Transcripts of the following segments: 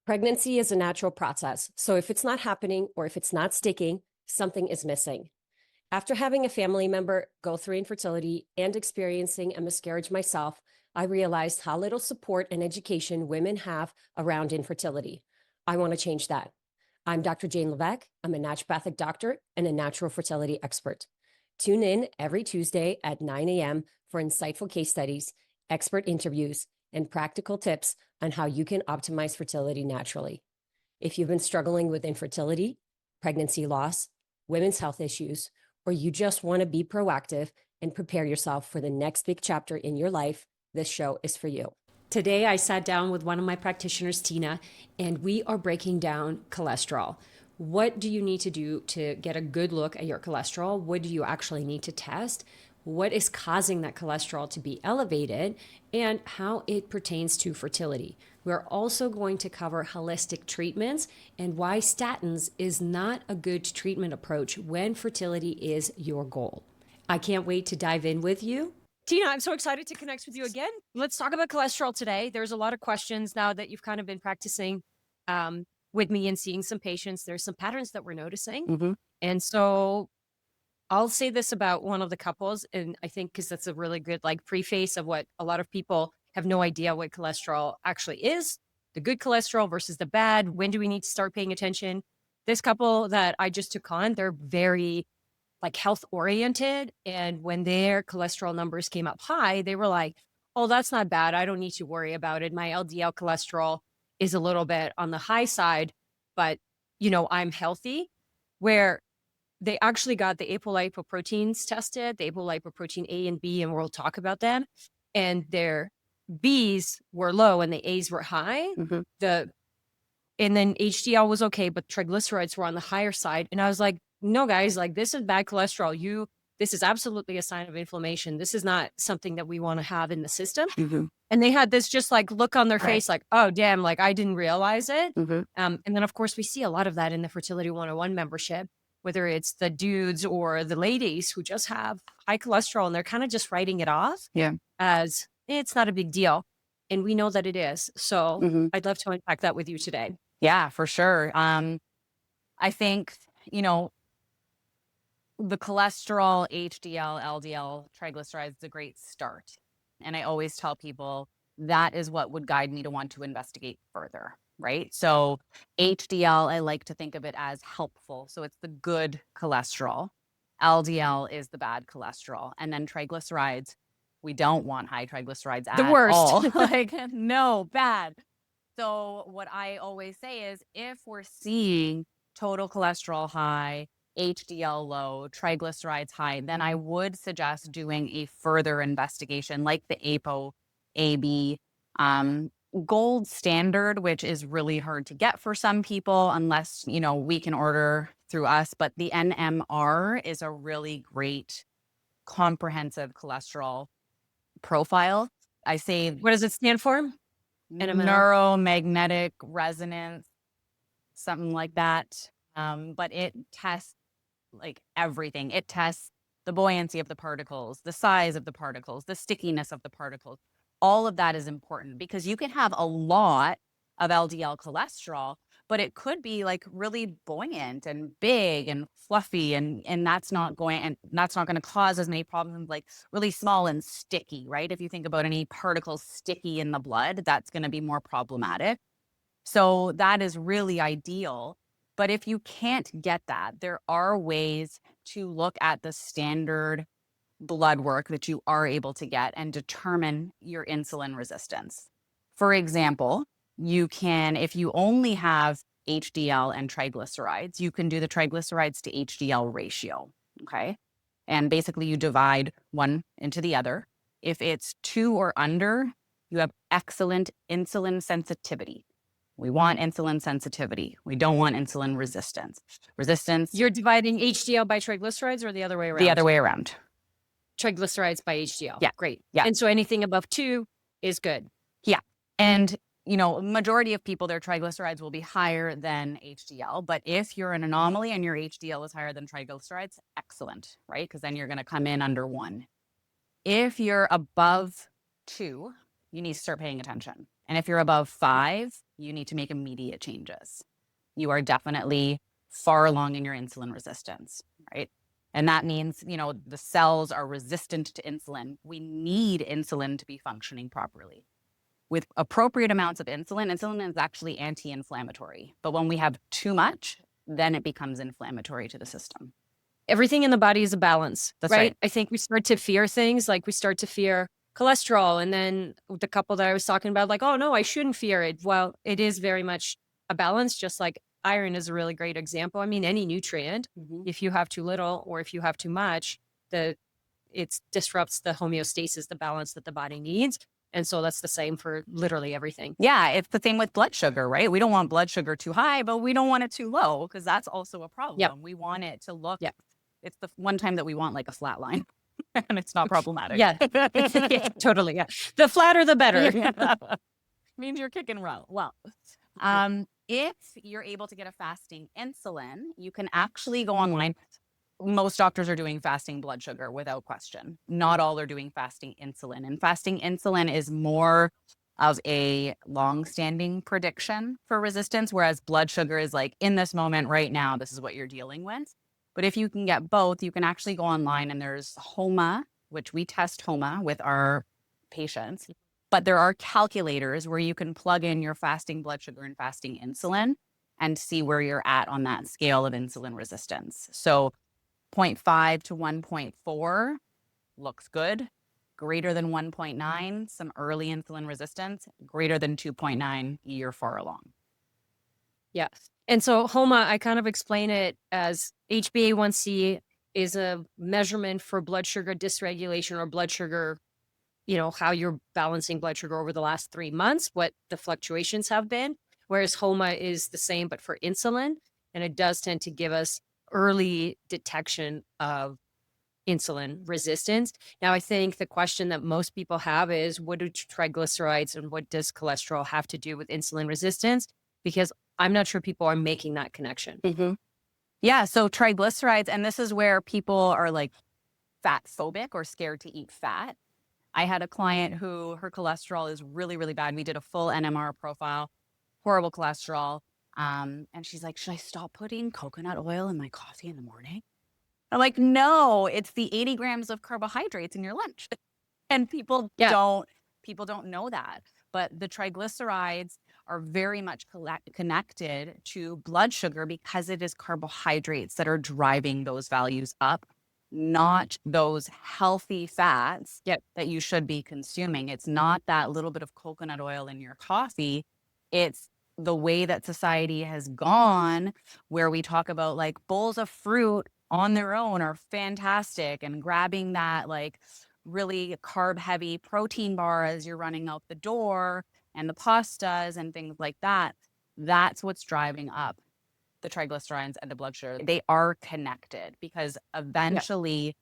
Pregnancy is a natural process, so if it's not happening or if it's not sticking, something is missing. After having a family member go through infertility and experiencing a miscarriage myself, I realized how little support and education women have around infertility. I want to change that. I'm Dr. Jane Levesque. I'm a naturopathic doctor and a natural fertility expert. Tune in every Tuesday at 9 a.m. for insightful case studies, expert interviews, and practical tips on how you can optimize fertility naturally. If you've been struggling with infertility, pregnancy loss, women's health issues, or you just want to be proactive and prepare yourself for the next big chapter in your life, this show is for you. Today, I sat down with one of my practitioners, Tina, and we are breaking down cholesterol. What do you need to do to get a good look at your cholesterol? What do you actually need to test? What is causing that cholesterol to be elevated, and how it pertains to fertility. We're also going to cover holistic treatments and why statins is not a good treatment approach when fertility is your goal. I can't wait to dive in with you. Tina, I'm so excited to connect with you again. Let's talk about cholesterol today. There's a lot of questions now that you've kind of been practicing with me and seeing some patients. There's some patterns that we're noticing. And so I'll say this about one of the couples, and I think because that's a really good preface of what a lot of people have no idea what cholesterol actually is, the good cholesterol versus the bad. When do we need to start paying attention? This couple that I just took on, they're very health oriented. And when their cholesterol numbers came up high, they were like, oh, that's not bad. I don't need to worry about it. My LDL cholesterol is a little bit on the high side, but I'm healthy. Where they actually got the apolipoproteins tested, the apolipoprotein A and B, and we'll talk about them. And their Bs were low and the As were high. And then HDL was okay, but triglycerides were on the higher side. And I was like, no, guys, this is bad cholesterol. This is absolutely a sign of inflammation. This is not something that we want to have in the system. And they had this just look on their face, oh, damn, I didn't realize it. And then, of course, we see a lot of that in the Fertility 101 membership, whether it's the dudes or the ladies who just have high cholesterol and they're kind of just writing it off as it's not a big deal. And we know that it is. So I'd love to unpack that with you today. Yeah, for sure. I think, the cholesterol, HDL, LDL, triglycerides is a great start. And I always tell people that is what would guide me to want to investigate further, right? So HDL, I like to think of it as helpful. So it's the good cholesterol. LDL is the bad cholesterol. And then triglycerides, we don't want high triglycerides at all. No, bad. So what I always say is if we're seeing total cholesterol high, HDL low, triglycerides high, then I would suggest doing a further investigation like the ApoAB gold standard, which is really hard to get for some people unless, we can order through us. But the NMR is a really great comprehensive cholesterol profile. I say, What does it stand for? Neuromagnetic resonance, something like that. But it tests everything. It tests the buoyancy of the particles, the size of the particles, the stickiness of the particles. All of that is important because you can have a lot of LDL cholesterol, but it could be really buoyant and big and fluffy, and that's not going to cause as many problems really small and sticky, right? If you think about any particles sticky in the blood, that's going to be more problematic. So that is really ideal. But if you can't get that, there are ways to look at the standard blood work that you are able to get and determine your insulin resistance. For example, you can, if you only have HDL and triglycerides, you can do the triglycerides to HDL ratio, okay? And basically you divide one into the other. If it's 2 or under, you have excellent insulin sensitivity. We want insulin sensitivity. We don't want insulin resistance. You're dividing HDL by triglycerides or the other way around? The other way around. Triglycerides by HDL. Yeah. Great. Yeah. And so anything above 2 is good. Yeah. And, majority of people, their triglycerides will be higher than HDL. But if you're an anomaly and your HDL is higher than triglycerides, excellent, right? Because then you're going to come in under 1. If you're above 2, you need to start paying attention. And if you're above 5, you need to make immediate changes. You are definitely far along in your insulin resistance, right? And that means, the cells are resistant to insulin. We need insulin to be functioning properly. With appropriate amounts of insulin is actually anti-inflammatory. But when we have too much, then it becomes inflammatory to the system. Everything in the body is a balance, That's right? right. I think we start to fear things, like we start to fear cholesterol. And then the couple that I was talking about, like, oh no, I shouldn't fear it. Well, it is very much a balance, just like iron is a really great example. I mean, any nutrient, if you have too little or if you have too much, it disrupts the homeostasis, the balance that the body needs. And so that's the same for literally everything. Yeah, it's the same with blood sugar, right? We don't want blood sugar too high, but we don't want it too low, because that's also a problem. Yep. We want it to look, Yep. It's the one time that we want like a flat line and it's not problematic. Yeah. Yeah, totally. Yeah. The flatter, the better. Means you're kicking well. If you're able to get a fasting insulin, you can actually go online. Most doctors are doing fasting blood sugar without question. Not all are doing fasting insulin. And fasting insulin is more of a long-standing prediction for resistance, whereas blood sugar is like, in this moment right now, this is what you're dealing with. But if you can get both, you can actually go online, and there's HOMA, which we test HOMA with our patients. But there are calculators where you can plug in your fasting blood sugar and fasting insulin and see where you're at on that scale of insulin resistance. So 0.5 to 1.4 looks good. Greater than 1.9, some early insulin resistance. Greater than 2.9, you're far along. Yes. And so HOMA, I kind of explain it as HbA1c is a measurement for blood sugar dysregulation or blood sugar, how you're balancing blood sugar over the last 3 months, what the fluctuations have been. Whereas HOMA is the same, but for insulin. And it does tend to give us early detection of insulin resistance. Now, I think the question that most people have is, what do triglycerides and what does cholesterol have to do with insulin resistance? Because I'm not sure people are making that connection. Yeah, so triglycerides, and this is where people are like fat phobic or scared to eat fat. I had a client who her cholesterol is really, really bad. We did a full NMR profile, horrible cholesterol. And she's like, should I stop putting coconut oil in my coffee in the morning? I'm like, no, it's the 80 grams of carbohydrates in your lunch. And people don't know that. But the triglycerides are very much connected to blood sugar, because it is carbohydrates that are driving those values up, not those healthy fats that you should be consuming. It's not that little bit of coconut oil in your coffee. It's the way that society has gone, where we talk about like bowls of fruit on their own are fantastic, and grabbing that like really carb heavy protein bar as you're running out the door, and the pastas and things like that. That's what's driving up the triglycerides and the blood sugar. They are connected, because eventually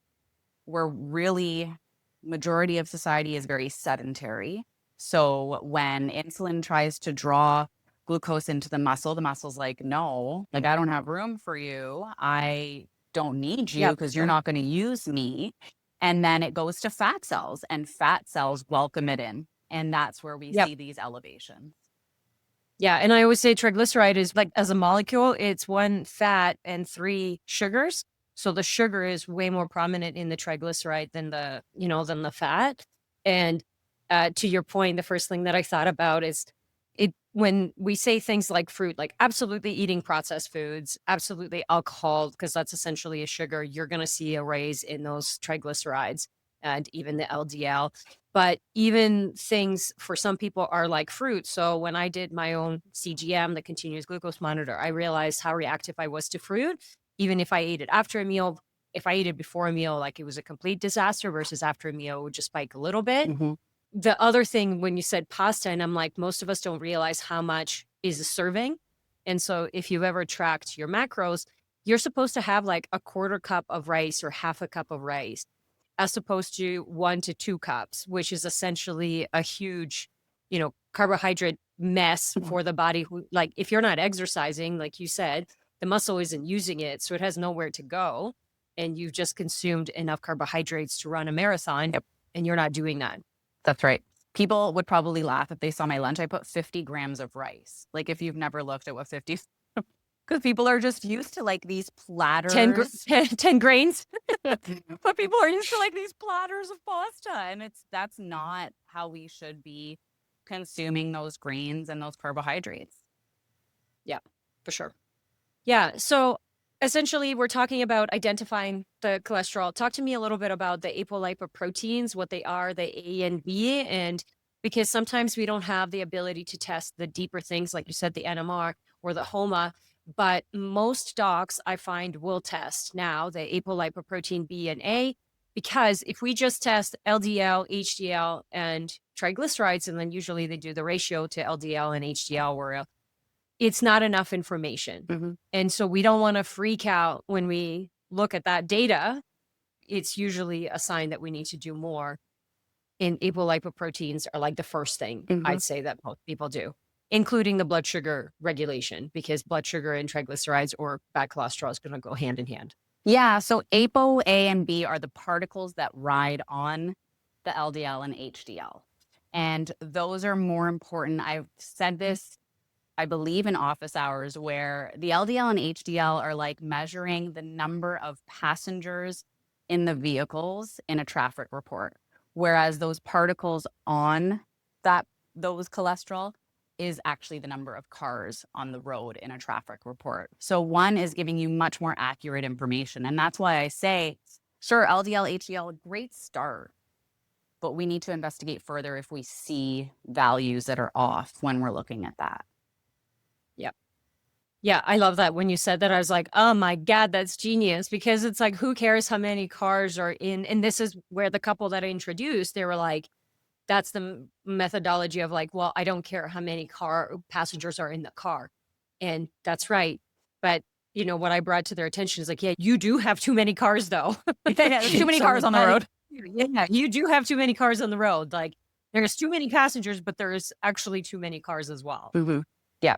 majority of society is very sedentary. So when insulin tries to draw glucose into the muscle's like, no, like I don't have room for you. I don't need you because you're not going to use me. And then it goes to fat cells, and fat cells welcome it in. And that's where we see these elevations. Yeah. And I always say triglyceride is like, as a molecule, it's 1 fat and 3 sugars. So the sugar is way more prominent in the triglyceride than the fat. And to your point, the first thing that I thought about is when we say things like fruit, like absolutely eating processed foods, absolutely alcohol, because that's essentially a sugar, you're going to see a raise in those triglycerides and even the LDL. But even things for some people are like fruit. So when I did my own CGM, the continuous glucose monitor, I realized how reactive I was to fruit. Even if I ate it after a meal, if I ate it before a meal, like it was a complete disaster, versus after a meal, it would just spike a little bit. The other thing, when you said pasta, and I'm like, most of us don't realize how much is a serving. And so if you've ever tracked your macros, you're supposed to have like a 1/4 cup of rice or 1/2 cup of rice, as opposed to 1 to 2 cups, which is essentially a huge, carbohydrate mess for the body. Like if you're not exercising, like you said, the muscle isn't using it, so it has nowhere to go. And you've just consumed enough carbohydrates to run a marathon, and you're not doing that. That's right. People would probably laugh if they saw my lunch. I put 50 grams of rice. Like if you've never looked at what 50, because people are just used to like these 10, platters. 10 grains. But people are used to like these platters of pasta, and that's not how we should be consuming those grains and those carbohydrates. Yeah, for sure. Yeah. So essentially, we're talking about identifying the cholesterol. Talk to me a little bit about the apolipoproteins, what they are, the A and B, and because sometimes we don't have the ability to test the deeper things, like you said, the NMR or the HOMA, but most docs I find will test now the apolipoprotein B and A, because if we just test LDL, HDL, and triglycerides, and then usually they do the ratio to LDL and HDL, where it's not enough information. And so we don't want to freak out when we look at that data. It's usually a sign that we need to do more. And apolipoproteins are like the first thing I'd say that most people do, including the blood sugar regulation, because blood sugar and triglycerides or bad cholesterol is going to go hand in hand. Yeah. So APO, A, and B are the particles that ride on the LDL and HDL. And those are more important. I've said this, I believe, in office hours, where the LDL and HDL are like measuring the number of passengers in the vehicles in a traffic report, whereas those particles on those cholesterol is actually the number of cars on the road in a traffic report. So one is giving you much more accurate information. And that's why I say, sure, LDL, HDL, great start, but we need to investigate further if we see values that are off when we're looking at that. Yeah, I love that. When you said that, I was like, oh my God, that's genius. Because it's like, who cares how many cars are in? And this is where the couple that I introduced, they were like, that's the methodology of like, well, I don't care how many passengers are in the car. And that's right. But what I brought to their attention is like, yeah, you do have too many cars though. There's too many cars on the road. Yeah, you do have too many cars on the road. Like there's too many passengers, but there's actually too many cars as well. Yeah.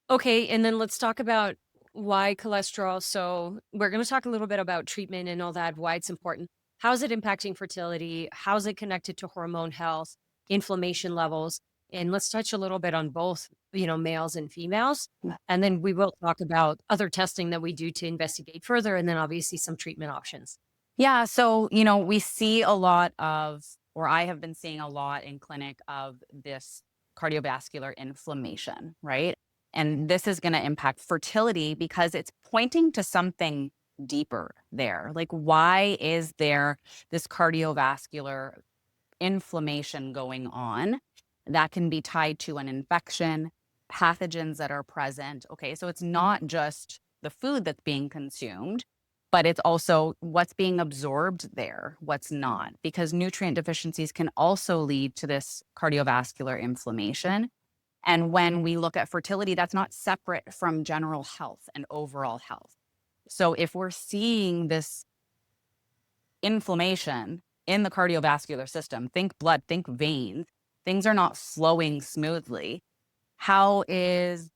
Okay, and then let's talk about why cholesterol. So we're going to talk a little bit about treatment and all that, why it's important. How is it impacting fertility? How is it connected to hormone health, inflammation levels? And let's touch a little bit on both, males and females. And then we will talk about other testing that we do to investigate further, and then obviously some treatment options. Yeah. So, we see a lot of, or I have been seeing a lot in clinic of this cardiovascular inflammation, right? And this is going to impact fertility because it's pointing to something deeper there. Like, why is there this cardiovascular inflammation going on? That can be tied to an infection, pathogens that are present. Okay, so it's not just the food that's being consumed, but it's also what's being absorbed there, what's not, because nutrient deficiencies can also lead to this cardiovascular inflammation. And when we look at fertility, that's not separate from general health and overall health. So if we're seeing this inflammation in the cardiovascular system, think blood, think veins, things are not flowing smoothly. How is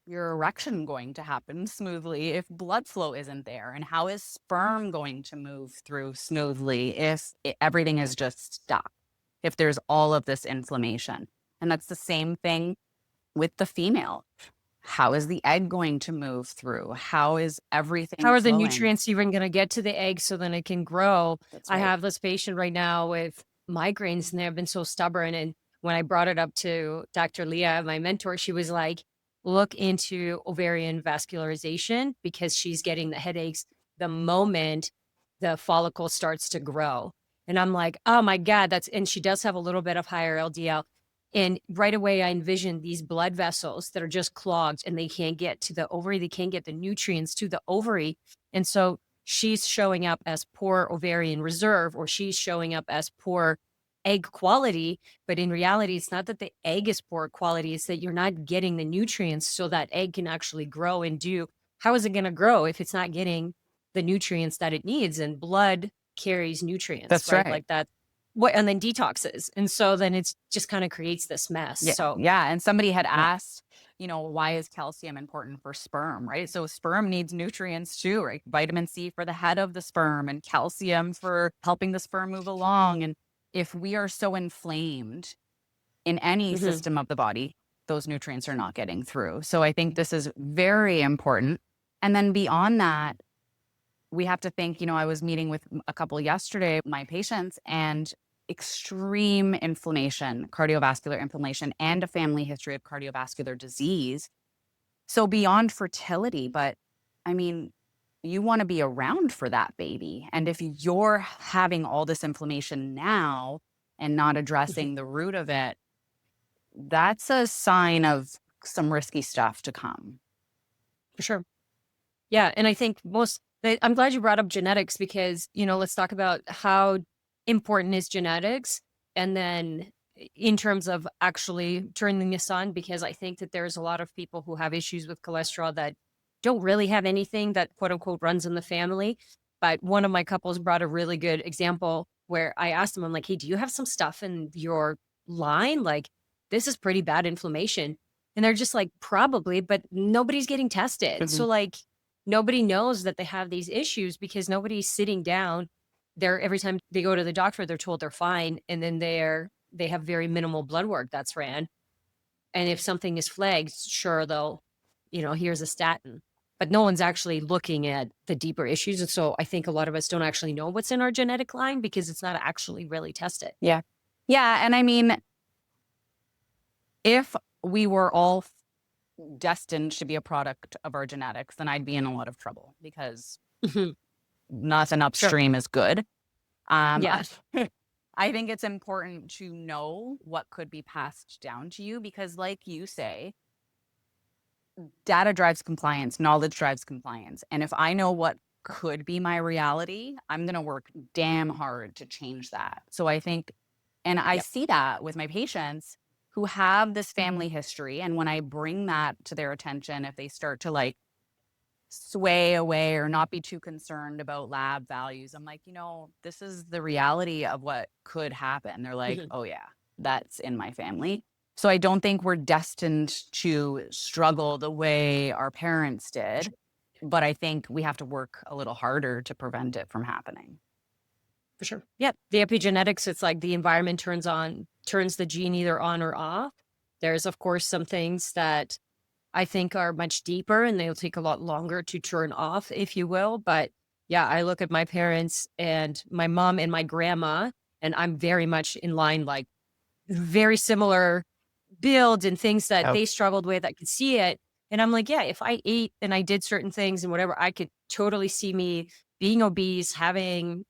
your erection going to happen smoothly if blood flow isn't there? And how is sperm going to move through smoothly if everything is just stuck, if there's all of this inflammation? And that's the same thing with the female. How is the egg going to move through? How is everything How are the flowing? nutrients even going to get to the egg so then it can grow? That's I right. have this patient right now with migraines, and they've been so stubborn. And when I brought it up to Dr. Leah, my mentor, she was like, look into ovarian vascularization, because she's getting the headaches the moment the follicle starts to grow. And I'm like, oh my God, and she does have a little bit of higher LDL. And right away, I envisioned these blood vessels that are just clogged, and they can't get to the ovary. They can't get the nutrients to the ovary. And so she's showing up as poor ovarian reserve, or she's showing up as poor egg quality. But in reality, it's not that the egg is poor quality. It's that you're not getting the nutrients so that egg can actually grow and do. How is it going to grow if it's not getting the nutrients that it needs? And blood carries nutrients. That's right. Like that. And then detoxes. And so then it's just kind of creates this mess. Yeah. So yeah. And somebody had asked, why is calcium important for sperm, right? So sperm needs nutrients too, right? Vitamin C for the head of the sperm and calcium for helping the sperm move along. And if we are so inflamed in any Hmm. system of the body, those nutrients are not getting through. So I think this is very important. And then beyond that, we have to think, I was meeting with a couple yesterday, my patients, and extreme inflammation, cardiovascular inflammation, and a family history of cardiovascular disease. So beyond fertility, but I mean, you want to be around for that baby. And if you're having all this inflammation now and not addressing the root of it, that's a sign of some risky stuff to come. For sure. Yeah. And I think I'm glad you brought up genetics because, let's talk about how important is genetics. And then in terms of actually turning this on, because I think that there's a lot of people who have issues with cholesterol that don't really have anything that quote unquote runs in the family. But one of my couples brought a really good example where I asked them, I'm like, hey, do you have some stuff in your line? Like, this is pretty bad inflammation. And they're just like, probably, but nobody's getting tested. So, like, nobody knows that they have these issues because nobody's sitting down. Every time they go to the doctor, they're told they're fine. And then they have very minimal blood work that's ran. And if something is flagged, sure, here's a statin. But no one's actually looking at the deeper issues. And so I think a lot of us don't actually know what's in our genetic line because it's not actually really tested. Yeah. Yeah. And I mean, if we were all destined to be a product of our genetics, then I'd be in a lot of trouble because Mhm. nothing Sure. upstream is good. Yeah. I think it's important to know what could be passed down to you because, like you say, data drives compliance, knowledge drives compliance. And if I know what could be my reality, I'm going to work damn hard to change that. So I think, and I Yep. see that with my patients who have this family history. And when I bring that to their attention, if they start to like sway away or not be too concerned about lab values, I'm like, this is the reality of what could happen. They're like, Mhm. oh, yeah, that's in my family. So I don't think we're destined to struggle the way our parents did, but I think we have to work a little harder to prevent it from happening. For sure. Yeah. The epigenetics, it's like the environment turns the gene either on or off. There's, of course, some things that I think are much deeper and they'll take a lot longer to turn off, if you will. But yeah, I look at my parents and my mom and my grandma, and I'm very much in line, like very similar build and things that they struggled with. I could see it. And I'm like, yeah, if I ate and I did certain things and whatever, I could totally see me being obese, having,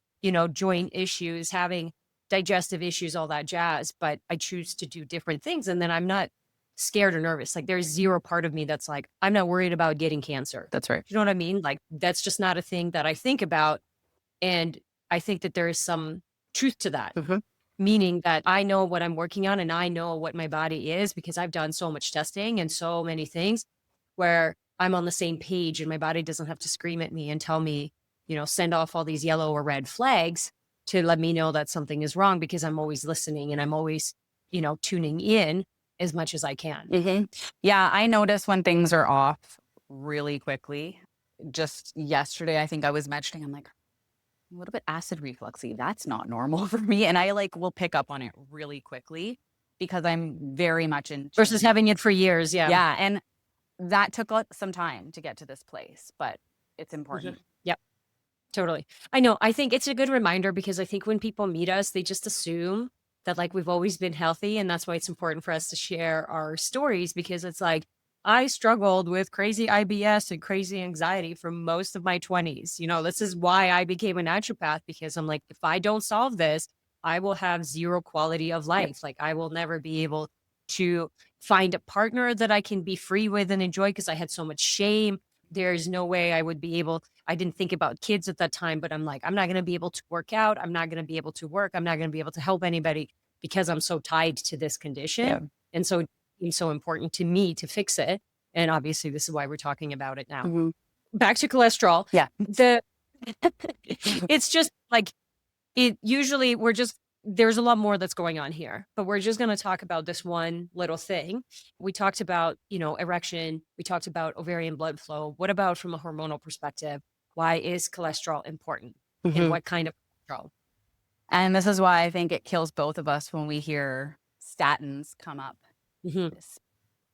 joint issues, having digestive issues, all that jazz. But I choose to do different things. And then I'm not scared or nervous. Like there's zero part of me that's like, I'm not worried about getting cancer. That's right. You know what I mean? Like that's just not a thing that I think about. And I think that there is some truth to that. Meaning that I know what I'm working on and I know what my body is because I've done so much testing and so many things where I'm on the same page and my body doesn't have to scream at me and tell me, send off all these yellow or red flags to let me know that something is wrong because I'm always listening and I'm always, tuning in as much as I can. Yeah, I notice when things are off really quickly. Just yesterday, I think I was mentioning, I'm like, a little bit acid refluxy. That's not normal for me. And I will pick up on it really quickly because I'm very much in Versus having it for years. Yeah. Yeah. And that took some time to get to this place, but it's important. Yep. Totally. I know. I think it's a good reminder because I think when people meet us, they just assume that like we've always been healthy. And that's why it's important for us to share our stories because it's like, I struggled with crazy IBS and crazy anxiety for most of my 20s. This is why I became a naturopath because I'm like, if I don't solve this, I will have zero quality of life. Like, I will never be able to find a partner that I can be free with and enjoy because I had so much shame. There's no way I would be able. I didn't think about kids at that time, but I'm like, I'm not going to be able to work out. I'm not going to be able to work. I'm not going to be able to help anybody because I'm so tied to this condition. Yeah. And so it's so important to me to fix it. And obviously this is why we're talking about it now. Back to cholesterol. Yeah. It's just like usually there's a lot more that's going on here, but we're just going to talk about this one little thing. We talked about, erection. We talked about ovarian blood flow. What about from a hormonal perspective? Why is cholesterol important? And what kind of cholesterol? And this is why I think it kills both of us when we hear statins come up. Hmm.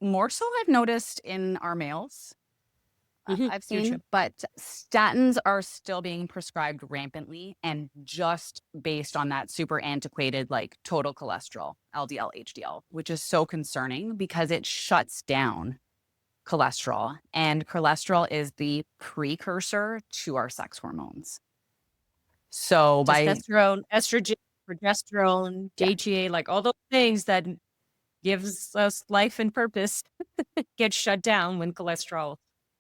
More so I've noticed in our males. Hmm. I've Huge. seen, but statins are still being prescribed rampantly and just based on that super antiquated, like total cholesterol, LDL, HDL, which is so concerning because it shuts down cholesterol. And cholesterol is the precursor to our sex hormones. So by, Testosterone, estrogen, progesterone, yeah, DHEA, like all those things that gives us life and purpose get shut down when cholesterol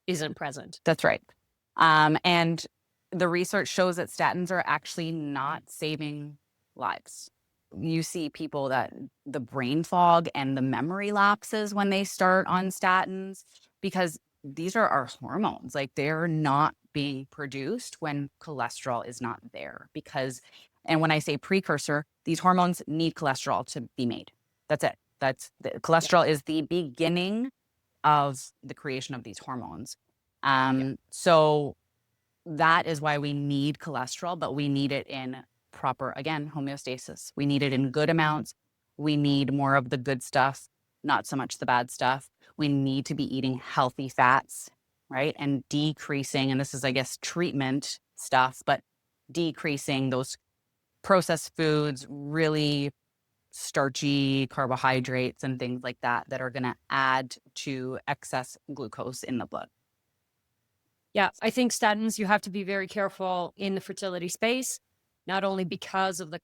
isn't present. that's right. And the research shows that statins are actually not saving lives. You see people that the brain fog and the memory lapses when they start on statins because these are our hormones. Like they're not being produced when cholesterol is not there because, and when I say precursor, these hormones need cholesterol to be made. That's it. That's the cholesterol is the beginning of the creation of these hormones. So that is why we need cholesterol, but we need it in proper, again, homeostasis. We need it in good amounts. We need more of the good stuff, not so much the bad stuff. We need to be eating healthy fats, right? And decreasing, and this is, I guess, treatment stuff, but decreasing those processed foods, really starchy carbohydrates and things like that that are going to add to excess glucose in the blood. Yeah, I think statins, you have to be very careful in the fertility space, not only because of the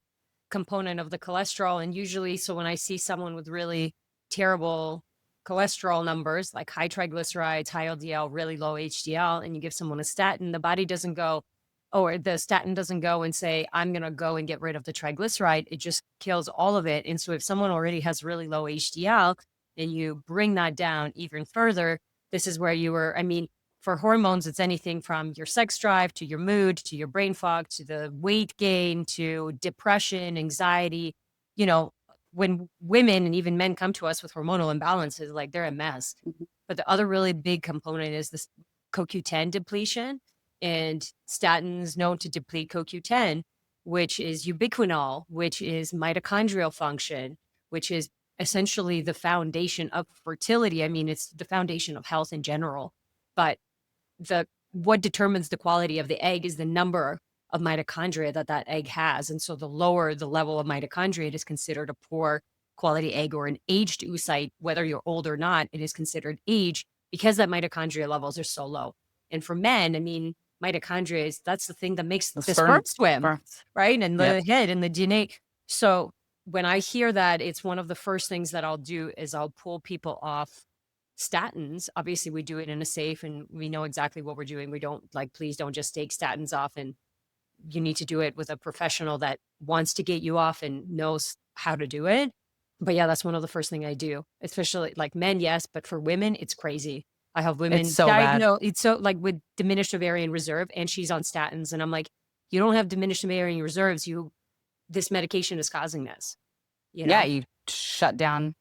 component of the cholesterol. And usually, so when I see someone with really terrible cholesterol numbers, like high triglycerides, high LDL, really low HDL, and you give someone a statin, the body doesn't go, oh, or the statin doesn't go and say, I'm going to go and get rid of the triglyceride. It just kills all of it. And so if someone already has really low HDL and you bring that down even further, this is where you were, I mean, for hormones, it's anything from your sex drive to your mood to your brain fog to the weight gain to depression, anxiety. You know, when women and even men come to us with hormonal imbalances, like they're a mess. Mhm. But the other really big component is this CoQ10 depletion, and statins known to deplete CoQ10, which is ubiquinol, which is mitochondrial function, which is essentially the foundation of fertility. I mean, it's the foundation of health in general. But what determines the quality of the egg is the number of mitochondria that egg has. And so the lower the level of mitochondria, it is considered a poor quality egg or an aged oocyte. Whether you're old or not, it is considered aged because that mitochondria levels are so low. And for men, I mean, mitochondria that's the thing that makes the sperm swim, Sperms. right? And Yep. the head and the DNA. So when I hear that, it's one of the first things that I'll do is I'll pull people off statins. Obviously, we do it in a safe and we know exactly what we're doing. We don't like, please don't just take statins off, and you need to do it with a professional that wants to get you off and knows how to do it. But yeah, that's one of the first thing I do, especially like men, yes, but for women, it's crazy. I have women It's so bad. diagnosed, it's so like with diminished ovarian reserve, and she's on statins. And I'm like, you don't have diminished ovarian reserves. This medication is causing this, you know? Yeah, you shut down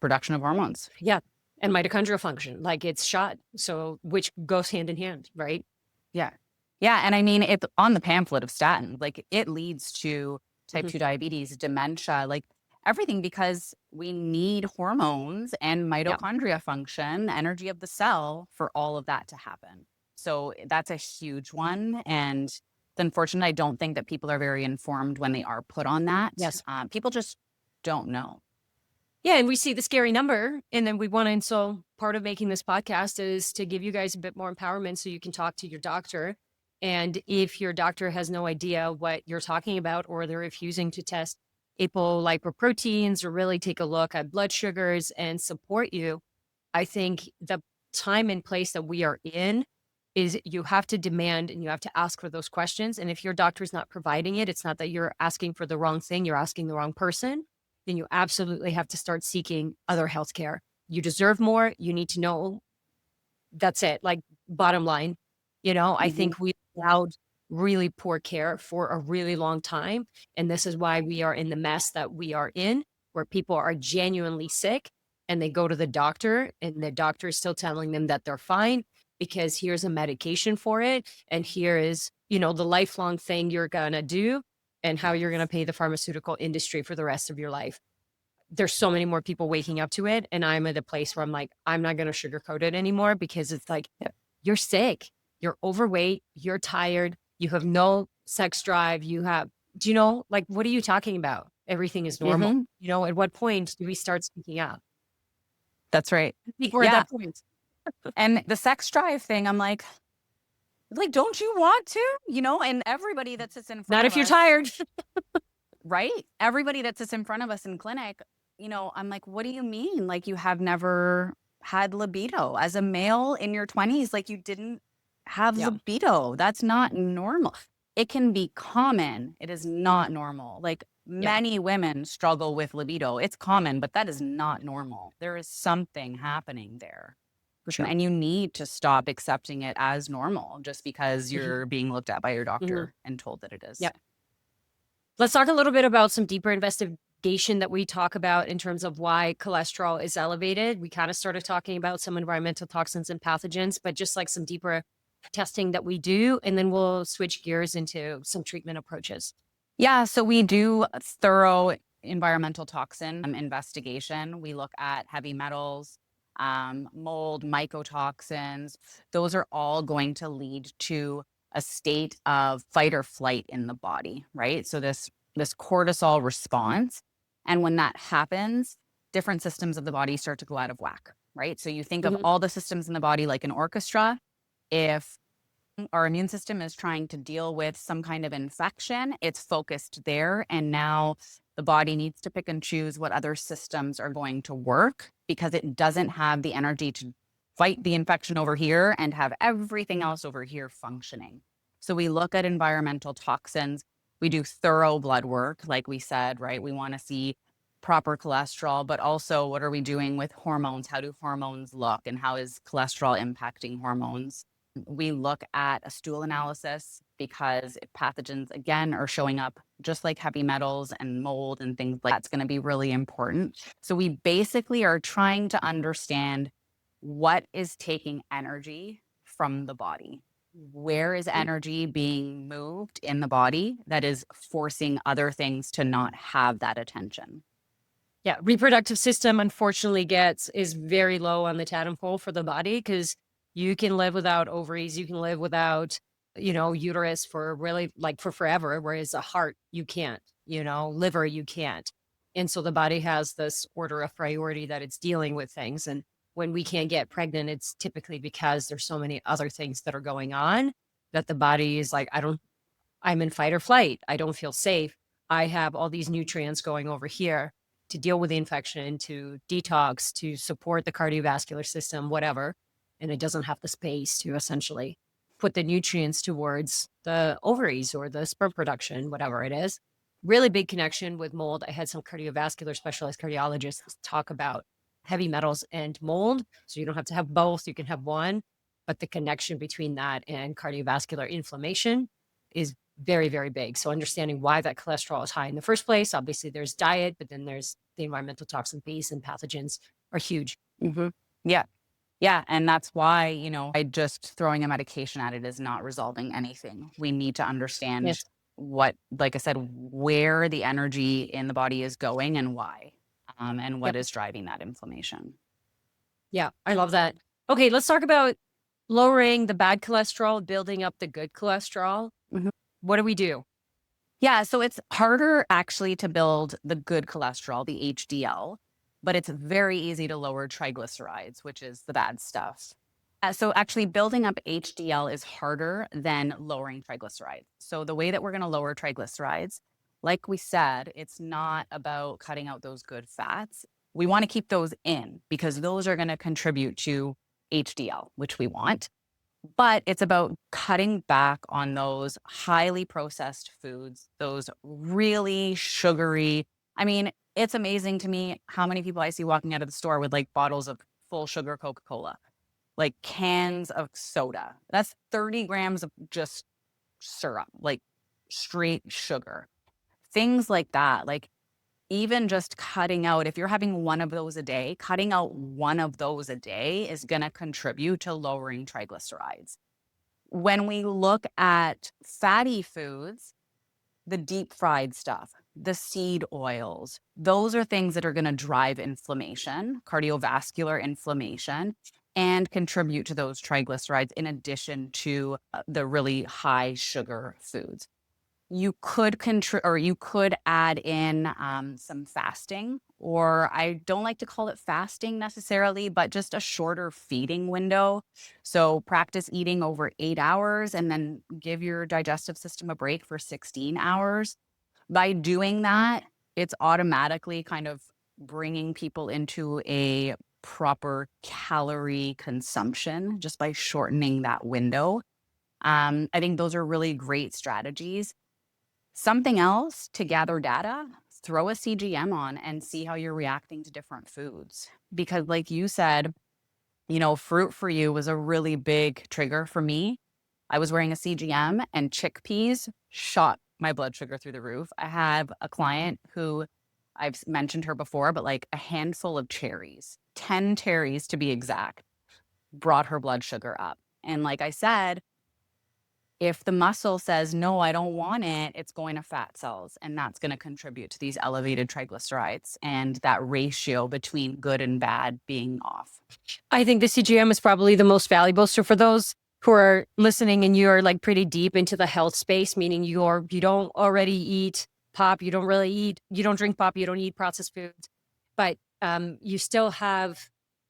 production of hormones. Yeah. And mitochondrial function, like it's shot. So, which goes hand in hand, right? Yeah. Yeah. And I mean, it's on the pamphlet of statin, like it leads to type Mhm. 2 diabetes, dementia, like everything because we need hormones and mitochondria function, energy of the cell for all of that to happen. So that's a huge one. And it's unfortunate. I don't think that people are very informed when they are put on that. Yes. People just don't know. Yeah. And we see the scary number. And then we want to, and so part of making this podcast is to give you guys a bit more empowerment so you can talk to your doctor. And if your doctor has no idea what you're talking about, or they're refusing to test apolipoproteins or really take a look at blood sugars and support you, I think the time and place that we are in is you have to demand and you have to ask for those questions. And if your doctor is not providing it, it's not that you're asking for the wrong thing, you're asking the wrong person, then you absolutely have to start seeking other healthcare. You deserve more. You need to know. That's it. Like, bottom line, I think we allowed really poor care for a really long time. And this is why we are in the mess that we are in, where people are genuinely sick and they go to the doctor and the doctor is still telling them that they're fine because here's a medication for it. And here is, the lifelong thing you're going to do. and how you're going to pay the pharmaceutical industry for the rest of your life. There's so many more people waking up to it. And I'm at a place where I'm like, I'm not going to sugarcoat it anymore, because it's like, you're sick, you're overweight, you're tired, you have no sex drive, do you know, like, what are you talking about? Everything is normal. Mhm. You know, at what point do we start speaking up? That's right. We're Yeah. at that point. And the sex drive thing, I'm like, don't you want to? And everybody that sits in front Not of if you're us, tired. right? Everybody that sits in front of us in clinic, I'm like, what do you mean? Like, you have never had libido as a male in your 20s? Like, you didn't have Yeah. libido. That's not normal. It can be common. It is not normal. Like, many women struggle with libido. It's common, but that is not normal. There is something happening there. For sure. And you need to stop accepting it as normal just because you're being looked at by your doctor and told that it is. Yep. Let's talk a little bit about some deeper investigation that we talk about in terms of why cholesterol is elevated. We kind of started talking about some environmental toxins and pathogens, but just like some deeper testing that we do, and then we'll switch gears into some treatment approaches. Yeah, so we do a thorough environmental toxin investigation. We look at heavy metals, mold, mycotoxins. Those are all going to lead to a state of fight or flight in the body, right? So this cortisol response. And when that happens, different systems of the body start to go out of whack, right? So you think of all the systems in the body like an orchestra. If our immune system is trying to deal with some kind of infection, it's focused there. And now the body needs to pick and choose what other systems are going to work, because it doesn't have the energy to fight the infection over here and have everything else over here functioning. So we look at environmental toxins. We do thorough blood work, like we said, right? We want to see proper cholesterol, but also what are we doing with hormones? How do hormones look, and how is cholesterol impacting hormones? We look at a stool analysis, because if pathogens, again, are showing up just like heavy metals and mold and things like that's going to be really important. So we basically are trying to understand what is taking energy from the body. Where is energy being moved in the body that is forcing other things to not have that attention? Yeah, reproductive system, unfortunately, is very low on the totem pole for the body, because you can live without ovaries, you can live without, uterus for really like for forever, whereas a heart, you can't, liver, you can't. And so the body has this order of priority that it's dealing with things. And when we can't get pregnant, it's typically because there's so many other things that are going on that the body is like, I'm in fight or flight. I don't feel safe. I have all these nutrients going over here to deal with the infection, to detox, to support the cardiovascular system, whatever. And it doesn't have the space to essentially put the nutrients towards the ovaries or the sperm production, whatever it is. Really big connection with mold. I had some cardiovascular specialized cardiologists talk about heavy metals and mold. So you don't have to have both, you can have one, but the connection between that and cardiovascular inflammation is very, very big. So understanding why that cholesterol is high in the first place. Obviously there's diet, but then there's the environmental toxin piece, and pathogens are huge. Yeah. Yeah. And that's why, I just throwing a medication at it is not resolving anything. We need to understand Yes. what, like I said, where the energy in the body is going and why, and what is driving that inflammation. Yeah, I love that. Okay, let's talk about lowering the bad cholesterol, building up the good cholesterol. What do we do? Yeah, so it's harder actually to build the good cholesterol, the HDL, but it's very easy to lower triglycerides, which is the bad stuff. So actually building up HDL is harder than lowering triglycerides. So the way that we're going to lower triglycerides, like we said, it's not about cutting out those good fats. We want to keep those in because those are going to contribute to HDL, which we want. But it's about cutting back on those highly processed foods, those really sugary. I mean, it's amazing to me how many people I see walking out of the store with like bottles of full sugar Coca-Cola, like cans of soda. That's 30 grams of just syrup, like straight sugar. Things like that. Like even just cutting out, if you're having one of those a day, cutting out one of those a day is going to contribute to lowering triglycerides. When we look at fatty foods, the deep fried stuff, the seed oils, those are things that are going to drive inflammation, cardiovascular inflammation, and contribute to those triglycerides in addition to the really high sugar foods. You could you could add in some fasting, or I don't like to call it fasting necessarily, but just a shorter feeding window. So practice eating over 8 hours and then give your digestive system a break for 16 hours. By doing that, it's automatically kind of bringing people into a proper calorie consumption just by shortening that window. I think those are really great strategies. Something else to gather data, throw a CGM on and see how you're reacting to different foods. Because like you said, fruit for you was a really big trigger for me. I was wearing a CGM and chickpeas shot my blood sugar through the roof. I have a client who I've mentioned her before, but like a handful of cherries, 10 cherries to be exact, brought her blood sugar up. And like I said, if the muscle says, no, I don't want it, it's going to fat cells, and that's going to contribute to these elevated triglycerides and that ratio between good and bad being off. I think the CGM is probably the most valuable. So for those who are listening and you're like pretty deep into the health space, meaning you don't already eat pop, you don't drink pop, you don't eat processed foods, but you still have,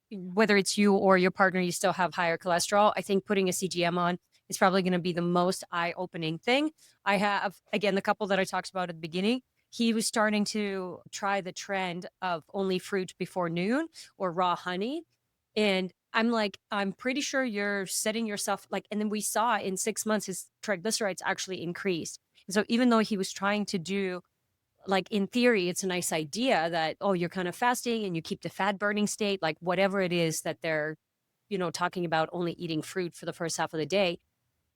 whether it's you or your partner, you still have higher cholesterol. I think putting a CGM on is probably going to be the most eye-opening thing. I have, again, the couple that I talked about at the beginning, he was starting to try the trend of only fruit before noon or raw honey. And I'm like, I'm pretty sure you're setting yourself like, and then we saw in 6 months, his triglycerides actually increased. And so even though he was trying to do, like in theory, it's a nice idea that, oh, you're kind of fasting and you keep the fat burning state, like whatever it is that they're, talking about only eating fruit for the first half of the day.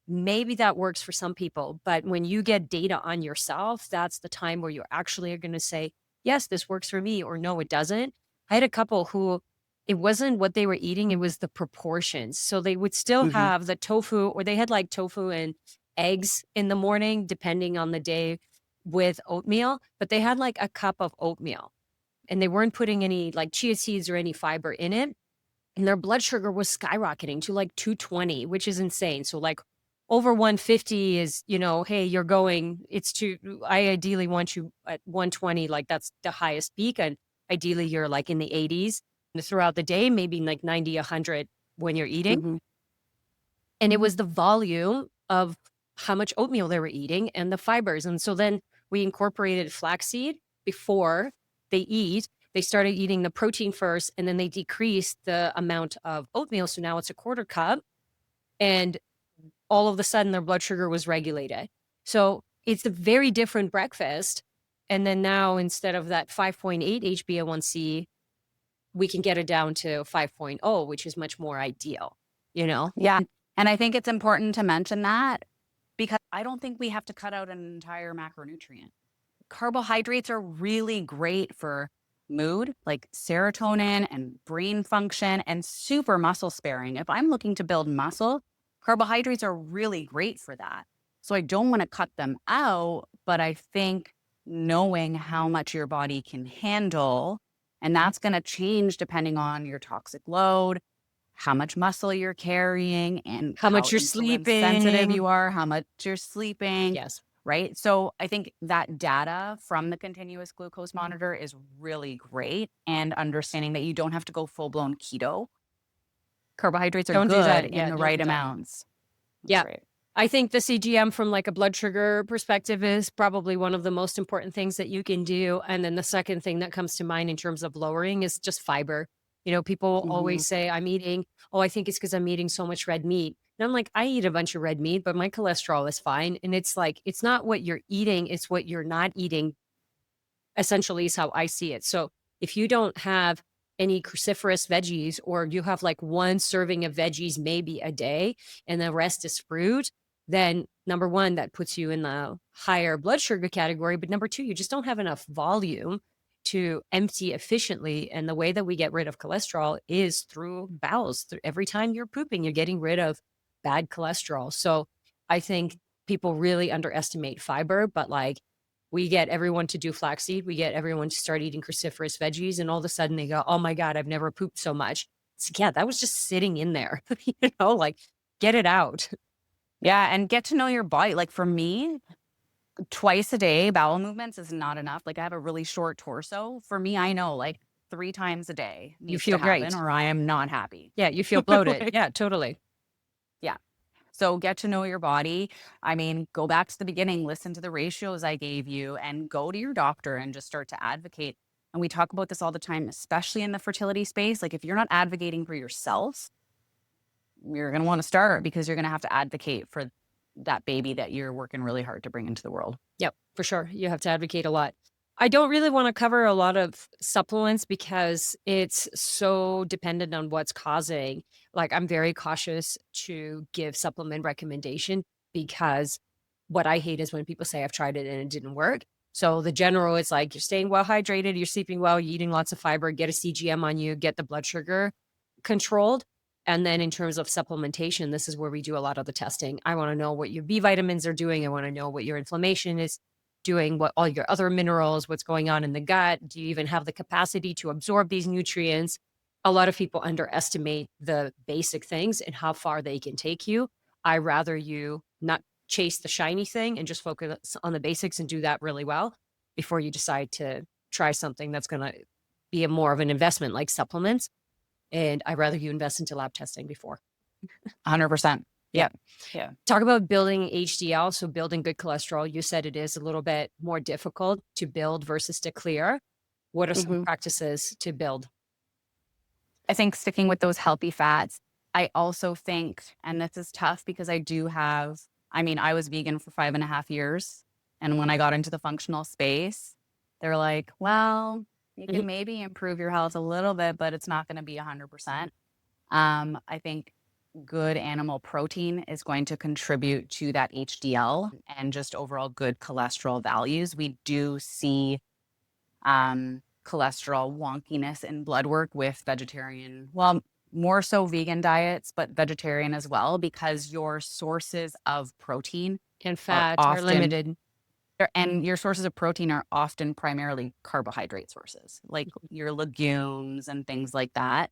Maybe that works for some people, but when you get data on yourself, that's the time where you actually are going to say, yes, this works for me, or no, it doesn't. I had a couple who it wasn't what they were eating, it was the proportions. So they would still have the tofu, or they had like tofu and eggs in the morning, depending on the day, with oatmeal, but they had like a cup of oatmeal and they weren't putting any like chia seeds or any fiber in it. And their blood sugar was skyrocketing to like 220, which is insane. So like over 150 is, hey, you're going, I ideally want you at 120, like that's the highest peak. And ideally you're like in the 80s throughout the day, maybe like 90, 100 when you're eating. And it was the volume of how much oatmeal they were eating and the fibers. And so then we incorporated flaxseed before they eat. They started eating the protein first, and then they decreased the amount of oatmeal. So now it's a quarter cup. And all of a sudden their blood sugar was regulated. So it's a very different breakfast. And then now instead of that 5.8 HbA1c, we can get it down to 5.0, which is much more ideal, Yeah. And I think it's important to mention that because I don't think we have to cut out an entire macronutrient. Carbohydrates are really great for mood, like serotonin and brain function, and super muscle sparing. If I'm looking to build muscle, carbohydrates are really great for that. So I don't want to cut them out, but I think knowing how much your body can handle, and that's going to change depending on your toxic load, how much muscle you're carrying, and how much you're insulin sleeping, sensitive you are, how much you're sleeping. Yes. Right. So I think that data from the continuous glucose monitor is really great, and understanding that you don't have to go full blown keto. Carbohydrates are Don't do good that. in Yeah, the don't right do that. amounts. That's Yeah. right. I think the CGM from like a blood sugar perspective is probably one of the most important things that you can do. And then the second thing that comes to mind in terms of lowering is just fiber. People always say I think it's because I'm eating so much red meat. And I'm like, I eat a bunch of red meat, but my cholesterol is fine. And it's like, it's not what you're eating, it's what you're not eating, essentially, is how I see it. So if you don't have any cruciferous veggies, or you have like one serving of veggies maybe a day and the rest is fruit, then number one, that puts you in the higher blood sugar category. But number two, you just don't have enough volume to empty efficiently. And the way that we get rid of cholesterol is through bowels. Every time you're pooping, you're getting rid of bad cholesterol. So I think people really underestimate fiber, but like We get everyone to do flaxseed. We get everyone to start eating cruciferous veggies. And all of a sudden they go, oh my God, I've never pooped so much. It's like, yeah, that was just sitting in there, like get it out. Yeah. And get to know your body. Like for me, twice a day, bowel movements is not enough. Like I have a really short torso. For me, I know like 3 times a day You needs feel to happen great. or I am not happy. Yeah, you feel bloated. Like, Yeah, totally. yeah. So get to know your body. I mean, go back to the beginning, listen to the ratios I gave you, and go to your doctor and just start to advocate. And we talk about this all the time, especially in the fertility space. Like if you're not advocating for yourself, you're going to want to start because you're going to have to advocate for that baby that you're working really hard to bring into the world. Yep, for sure. You have to advocate a lot. I don't really want to cover a lot of supplements because it's so dependent on what's causing. Like, I'm very cautious to give supplement recommendation because what I hate is when people say I've tried it and it didn't work. So the general is like, you're staying well hydrated, you're sleeping well, you're eating lots of fiber, get a CGM on you, get the blood sugar controlled. And then in terms of supplementation, this is where we do a lot of the testing. I want to know what your B vitamins are doing. I want to know what your inflammation is doing, what all your other minerals, what's going on in the gut. Do you even have the capacity to absorb these nutrients? A lot of people underestimate the basic things and how far they can take you. I rather you not chase the shiny thing and just focus on the basics and do that really well before you decide to try something that's going to be a more of an investment like supplements. And I'd rather you invest into lab testing before. 100%. Yeah. Yeah. Talk about building HDL. So building good cholesterol. You said it is a little bit more difficult to build versus to clear. What are some practices to build? I think sticking with those healthy fats. I also think, and this is tough because I was vegan for 5.5 years. And when I got into the functional space, they're like, well, you can maybe improve your health a little bit, but it's not going to be 100%. I think good animal protein is going to contribute to that HDL and just overall good cholesterol values. We do see cholesterol wonkiness in blood work with vegetarian, well, more so vegan diets, but vegetarian as well, because your sources of protein And fat are limited. and your sources of protein are often primarily carbohydrate sources, like your legumes and things like that.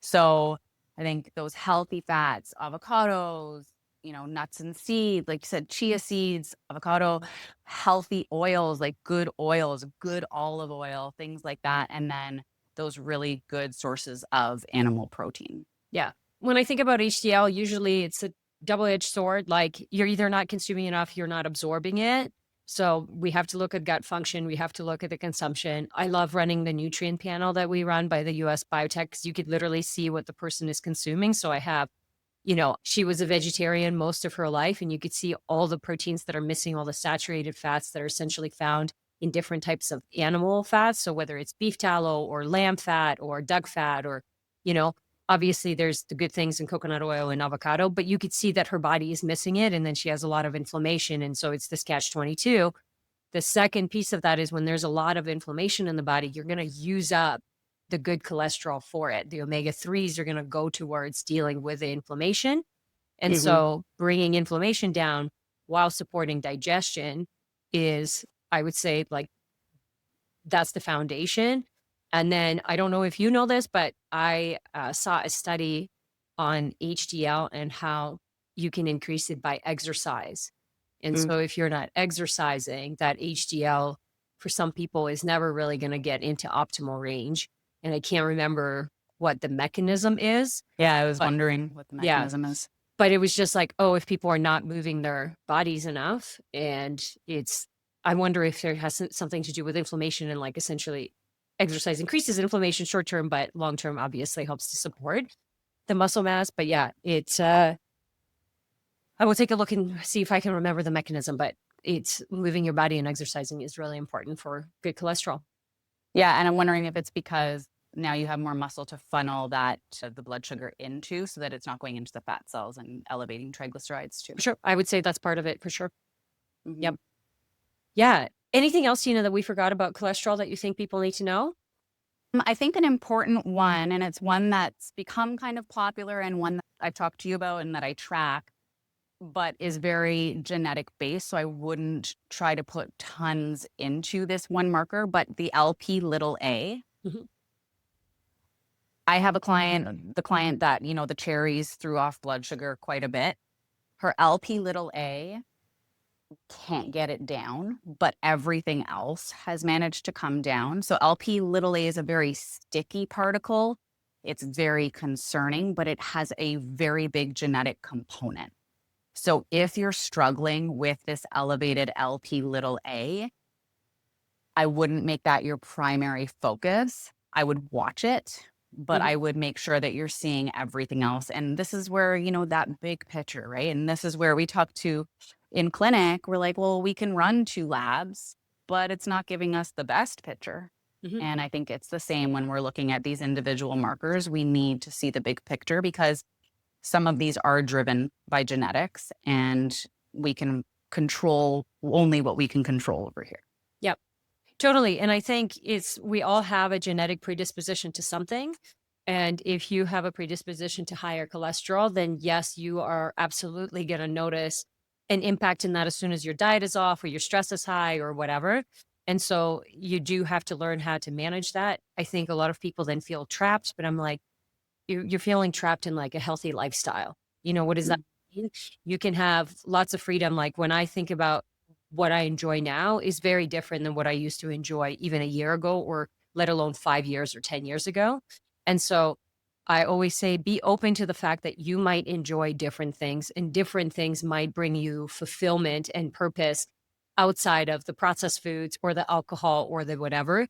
So I think those healthy fats, avocados, nuts and seeds, like you said, chia seeds, avocado, healthy oils, like good oils, good olive oil, things like that. And then those really good sources of animal protein. Yeah. When I think about HDL, usually it's a double-edged sword. Like you're either not consuming enough, you're not absorbing it. So we have to look at gut function. We have to look at the consumption. I love running the nutrient panel that we run by the US Biotech because you could literally see what the person is consuming. So I have, she was a vegetarian most of her life, and you could see all the proteins that are missing, all the saturated fats that are essentially found in different types of animal fats. So whether it's beef tallow or lamb fat or duck fat or, obviously there's the good things in coconut oil and avocado, but you could see that her body is missing it. And then she has a lot of inflammation. And so it's this catch-22. The second piece of that is when there's a lot of inflammation in the body, you're going to use up the good cholesterol for it. The omega-3s are going to go towards dealing with the inflammation. And so bringing inflammation down while supporting digestion is, I would say, like, that's the foundation. And then I don't know if you know this, but I saw a study on HDL and how you can increase it by exercise. And so if you're not exercising, that HDL for some people is never really going to get into optimal range. And I can't remember what the mechanism is. Yeah, I was wondering what the mechanism is. But it was just like, oh, if people are not moving their bodies enough, and I wonder if there has something to do with inflammation, and like essentially exercise increases inflammation short term, but long term obviously helps to support the muscle mass. But yeah, I will take a look and see if I can remember the mechanism, but it's moving your body and exercising is really important for good cholesterol. Yeah. And I'm wondering if it's because now you have more muscle to funnel the blood sugar into so that it's not going into the fat cells and elevating triglycerides too. For sure. I would say that's part of it for sure. Yep. Yeah. Anything else, that we forgot about cholesterol that you think people need to know? I think an important one, and it's one that's become kind of popular and one that I've talked to you about and that I track, but is very genetic based. So I wouldn't try to put tons into this one marker, but the LP little a. Mhm. I have a client, the client that, the cherries threw off blood sugar quite a bit. Her LP little a can't get it down, but everything else has managed to come down. So LP little a is a very sticky particle. It's very concerning, but it has a very big genetic component. So if you're struggling with this elevated LP little a, I wouldn't make that your primary focus. I would watch it, but Mhm. I would make sure that you're seeing everything else. And this is where, that big picture, right? And this is where we talk to in clinic, we're like, well, we can run 2 labs, but it's not giving us the best picture. Mhm. And I think it's the same when we're looking at these individual markers. We need to see the big picture because some of these are driven by genetics and we can control only what we can control over here. Yep. Totally. And I think we all have a genetic predisposition to something. And if you have a predisposition to higher cholesterol, then yes, you are absolutely going to notice an impact in that as soon as your diet is off or your stress is high or whatever. And so you do have to learn how to manage that. I think a lot of people then feel trapped, but I'm like, you're feeling trapped in like a healthy lifestyle. What does that mean? You can have lots of freedom. Like when I think about what I enjoy now is very different than what I used to enjoy even a year ago, or let alone 5 years or 10 years ago. And so I always say, be open to the fact that you might enjoy different things and different things might bring you fulfillment and purpose outside of the processed foods or the alcohol or the whatever.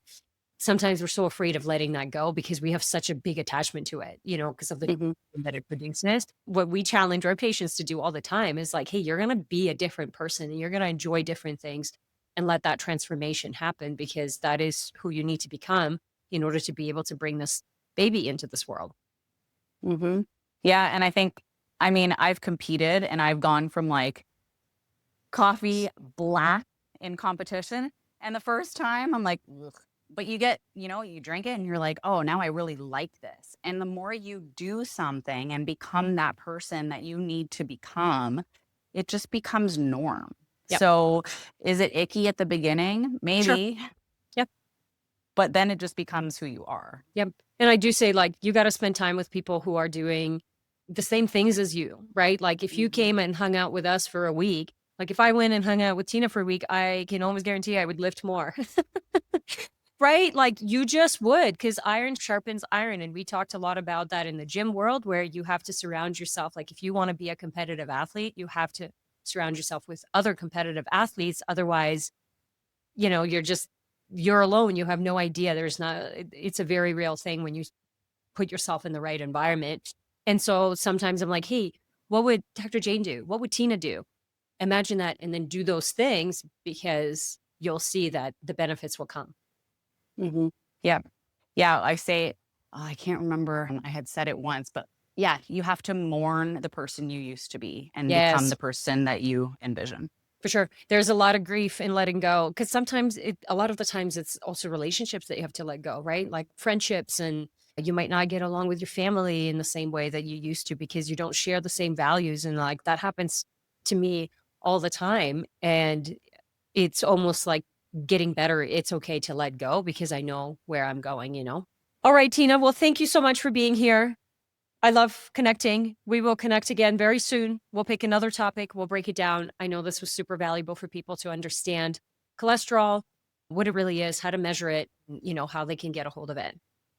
Sometimes we're so afraid of letting that go because we have such a big attachment to it, because of the Mhm. that it produces. What we challenge our patients to do all the time is like, hey, you're going to be a different person and you're going to enjoy different things and let that transformation happen because that is who you need to become in order to be able to bring this baby into this world. Mm-hmm. Yeah. And I've competed and I've gone from like coffee black in competition. And the first time I'm like, ugh. But you drink it and you're like, oh, now I really like this. And the more you do something and become that person that you need to become, it just becomes norm. Yep. So is it icky at the beginning? Maybe. Sure. Yep. But then it just becomes who you are. Yep. And I do say, like, you got to spend time with people who are doing the same things as you, right? Like if you came and hung out with us for a week, like if I went and hung out with Tina for a week, I can almost guarantee I would lift more. Right? Like you just would, because iron sharpens iron. And we talked a lot about that in the gym world, where you have to surround yourself. Like if you want to be a competitive athlete, you have to surround yourself with other competitive athletes. Otherwise, you're alone. You have no idea. It's a very real thing when you put yourself in the right environment. And so sometimes I'm like, hey, what would Dr. Jane do? What would Tina do? Imagine that and then do those things because you'll see that the benefits will come. Mm-hmm. Yeah. Yeah. I say, I can't remember. I had said it once, but yeah, you have to mourn the person you used to be and become Yes. the person that you envision. For sure. There's a lot of grief in letting go because sometimes a lot of the times it's also relationships that you have to let go, right? Like friendships, and you might not get along with your family in the same way that you used to because you don't share the same values. And like that happens to me all the time. And it's almost like getting better. It's okay to let go because I know where I'm going. All right, Tina. Well, thank you so much for being here. I love connecting. We will connect again very soon. We'll pick another topic. We'll break it down. I know this was super valuable for people to understand cholesterol, what it really is, how to measure it, how they can get a hold of it.